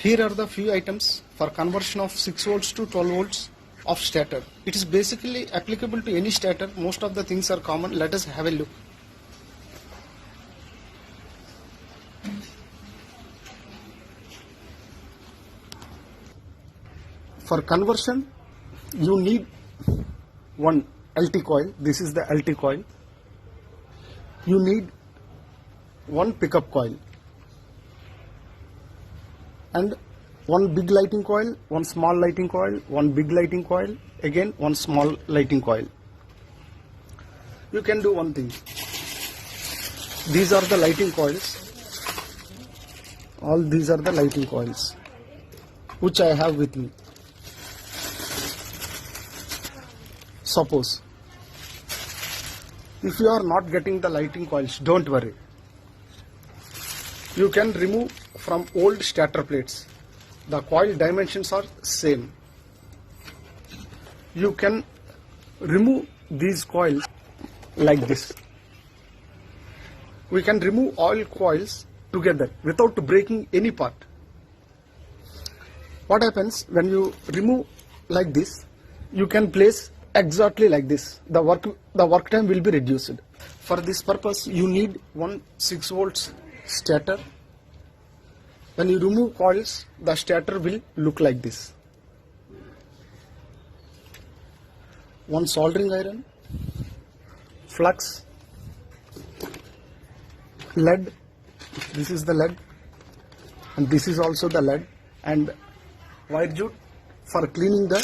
Here are the few items for conversion of 6 volts to 12 volts of stator. It is basically applicable to any stator. Most of the things are common. Let us have a look. For conversion, you need one LT coil. This is the LT coil. You need one pickup coil and one big lighting coil, one small lighting coil, one big lighting coil, again one small lighting coil. You can do one thing. These are the lighting coils. All these are the lighting coils which I have with me. Suppose if you are not getting the lighting coils, don't worry. You can remove from old stator plates. The coil dimensions are same. You can remove these coils like this. We can remove all coils together without breaking any part. What happens when you remove like this? You can place exactly like this. The work time will be reduced. For this purpose, you need one 6 volts stator. When you remove coils, the stator will look like this. One soldering iron, flux, lead. This is the lead, and this is also the lead, and wire jute for cleaning the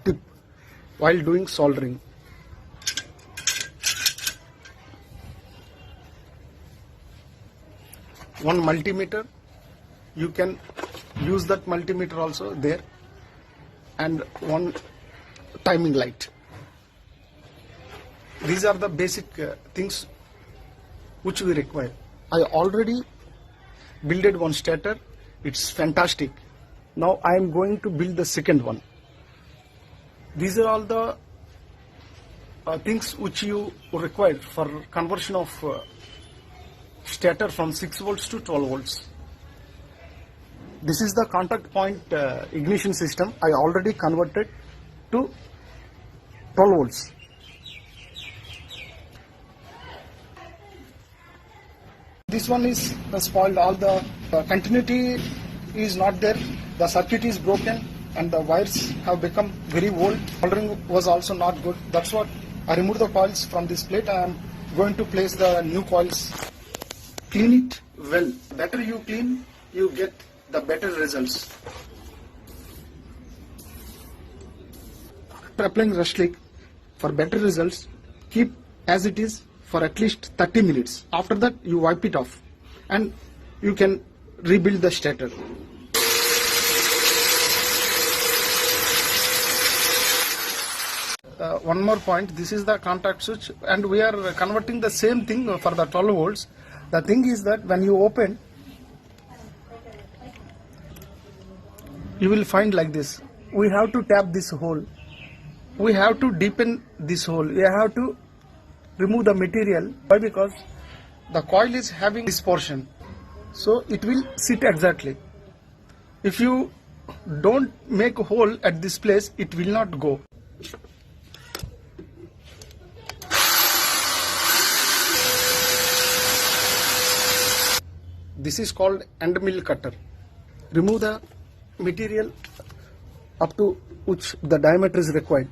tip while doing soldering. One multimeter. You can use that multimeter also there, and one timing light. These are the basic things which we require. I already built one stator. It's fantastic. Now I am going to build the second one. These are all the things which you require for conversion of stator from 6 volts to 12 volts. This is the contact point ignition system. I already converted to 12 volts. This one is spoiled. All the continuity is not there. The circuit is broken and the wires have become very old. Soldering was also not good. That's what I removed the coils from this plate. I am going to place the new coils. Clean it well. Better you clean, you get the better results. After applying rust lick, for better results, keep as it is for at least 30 minutes. After that, you wipe it off and you can rebuild the stator. One more point, this is the contact switch, and we are converting the same thing for the 12 volts. The thing is that when you open, you will find like this. We have to tap this hole. We have to deepen this hole. We have to remove the material. Why? Because the coil is having this portion. So it will sit exactly. If you don't make a hole at this place, it will not go. This is called end mill cutter. Remove the material up to which the diameter is required.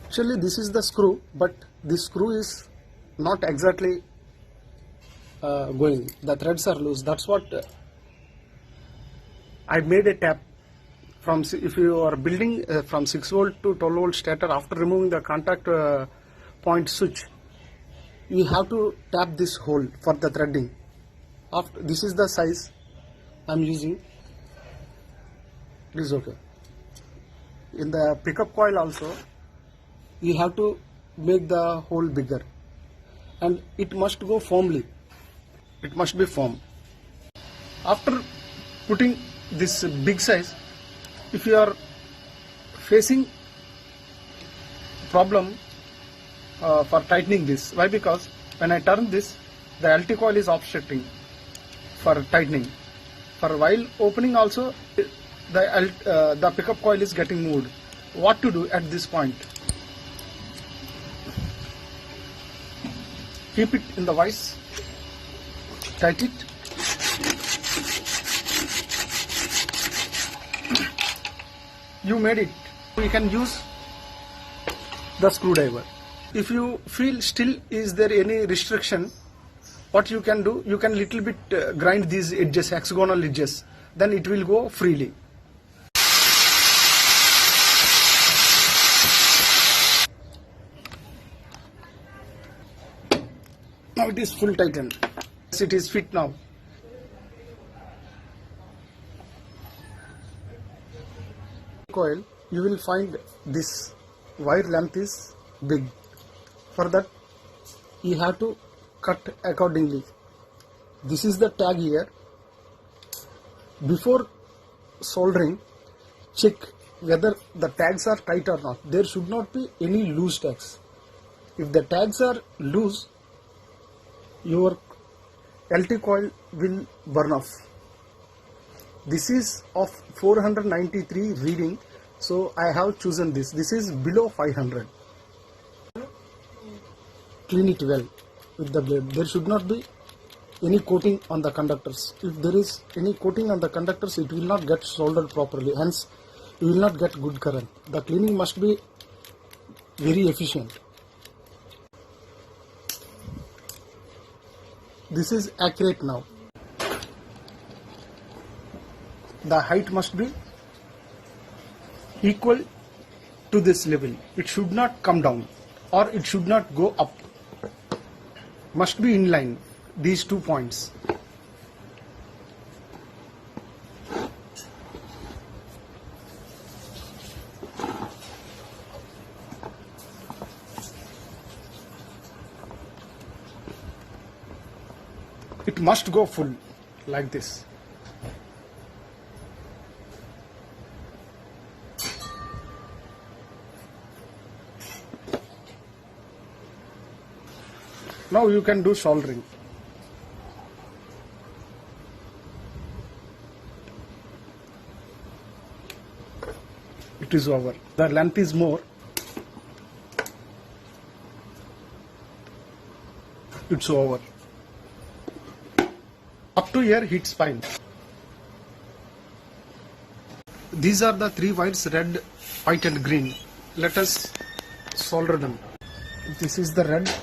Actually, this is the screw, but this screw is not exactly going. The threads are loose. That's what I made a tap. From if you are building from 6 volt to 12 volt stator, after removing the contact point switch, you have to tap this hole for the threading. After this is the size I am using. It is okay. In the pickup coil also, you have to make the hole bigger, and it must go firmly. It must be firm. After putting this big size, if you are facing problem for tightening this, why? Because when I turn this, the LT coil is obstructing for tightening. For while opening also, the pickup coil is getting moved. What to do at this point? Keep it in the vise, tight it. You made it. You can use the screwdriver. If you feel still is there any restriction, what you can do, you can little bit grind these edges, hexagonal edges, then it will go freely. Now it is full tightened. Yes, it is fit now. Coil, you will find this wire length is big. For that, you have to cut accordingly. This is the tag here. Before soldering, check whether the tags are tight or not. There should not be any loose tags. If the tags are loose, your LT coil will burn off. This is of 493 reading, so I have chosen this. This is below 500. Clean it well with the blade. There should not be any coating on the conductors. If there is any coating on the conductors, it will not get soldered properly. Hence, you will not get good current. The cleaning must be very efficient. This is accurate now. The height must be equal to this level. It should not come down or it should not go up. Must be in line, these 2 points. It must go full like this. Now you can do soldering. It is over. The length is more. It's over. Up to here, heat's fine. These are the 3 wires, red, white and green. Let us solder them. This is the red.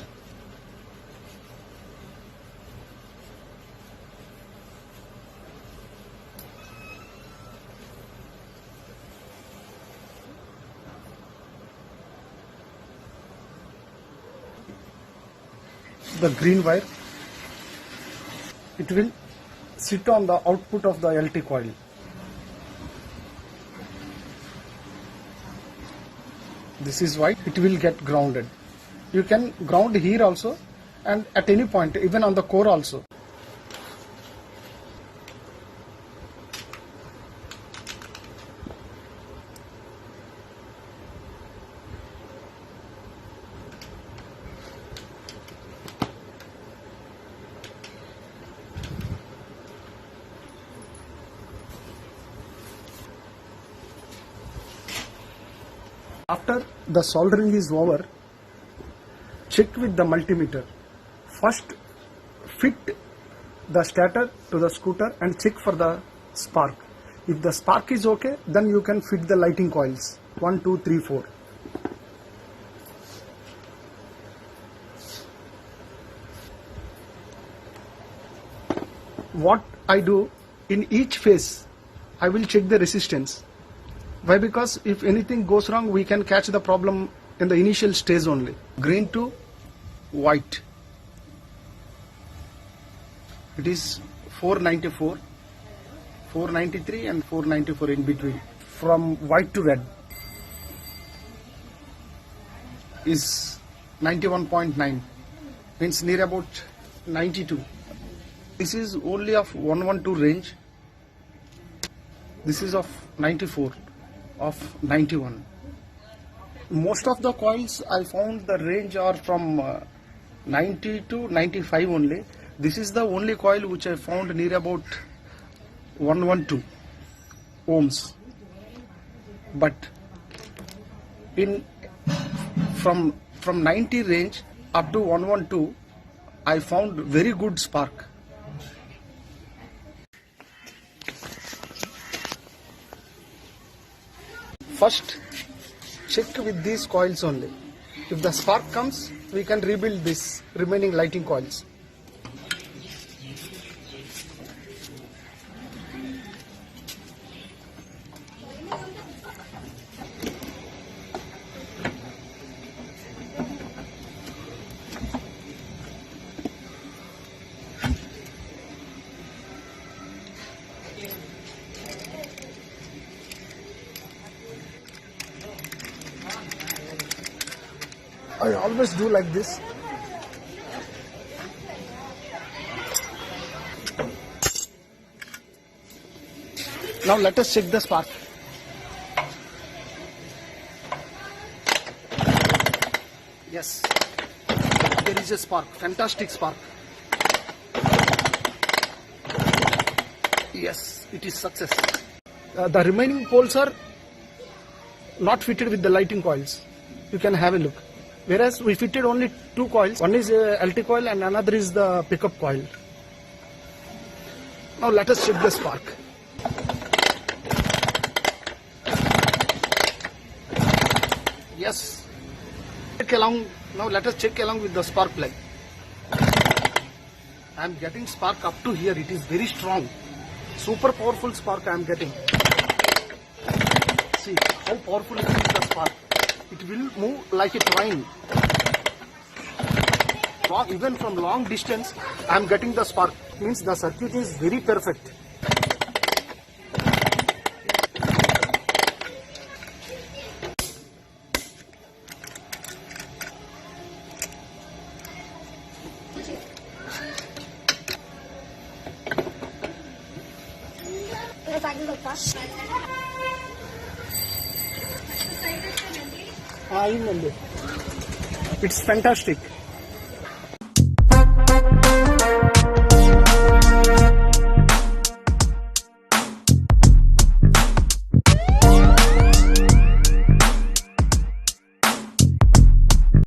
The green wire, it will sit on the output of the LT coil. This is why it will get grounded. You can ground here also and at any point, even on the core also. After the soldering is over, check with the multimeter. First, fit the stator to the scooter and check for the spark. If the spark is okay, then you can fit the lighting coils. 1, 2, 3, 4. What I do, in each phase, I will check the resistance. Why? Because if anything goes wrong, we can catch the problem in the initial stage only. Green to white. It is 494, 493 and 494 in between. From white to red is 91.9, means near about 92. This is only of 112 range. This is of 94. Of 91. Most of the coils I found the range are from 90 to 95 only. This is the only coil which I found near about 112 ohms, but in from 90 range up to 112 I found very good spark. First check with these coils only. If the spark comes, we can rebuild this remaining lighting coils. I always do like this. Now let us check the spark. Yes, there is a spark, fantastic spark. Yes, it is success. The remaining poles are not fitted with the lighting coils. You can have a look. Whereas we fitted only two coils. One is a LT coil and another is the pickup coil. Now let us check the spark. Yes. Now let us check along with the spark plug. I am getting spark up to here. It is very strong. Super powerful spark I am getting. See how powerful it is, the spark. It will move like a train. Even from long distance, I am getting the spark. Means the circuit is very perfect. It's fantastic.